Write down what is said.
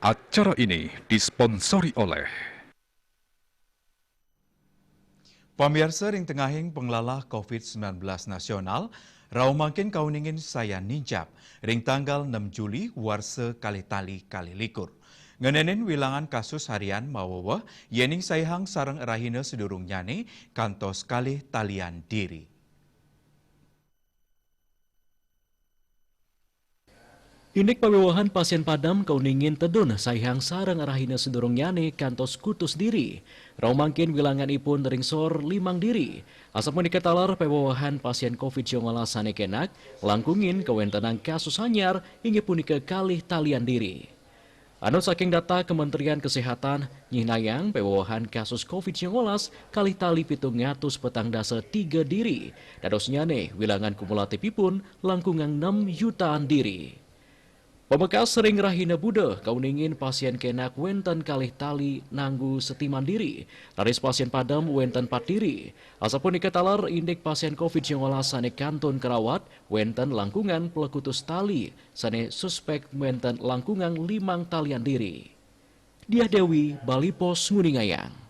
Acara ini disponsori oleh Pamirsa ring tengahing penglalah COVID-19 nasional, raumangkin kauningin saya ninjap, ring tanggal 6 Juli warse kali-tali kali-likur. Ngenenin wilangan kasus harian mawawah, yening sayhang sarang rahina sedurung nyane, kantos kalih talian diri. Indik pawewahan pasien padam kauningin tedun sayhang sarang arahina sedurung nyane kantos kutus diri. Raumangkin wilangan ipun ringsor 5 diri. Asap menikatalar pawewahan pasien COVID-19 sanekenak langkungin kewentenang kasus hanyar hingga punika kalih talian diri. Anu saking data Kementerian Kesehatan, nyihnayang pawewahan kasus COVID-19 kalih tali 700 petang dasa 3 diri. Dados nyane wilangan kumulatifipun langkungan 6 jutaan diri. Pemekas sering rahina buda kauningin pasien kenak wenten kalih tali nanggu setiman diri. Laris pasien padam wenten 4 diri. Asapun ikatalar indek pasien COVID-19 sane kantun kerawat wenten langkungan pelekutus tali sane suspek wenten langkungan 5 talian diri. Diah Dewi, Bali Pos Nguningayang.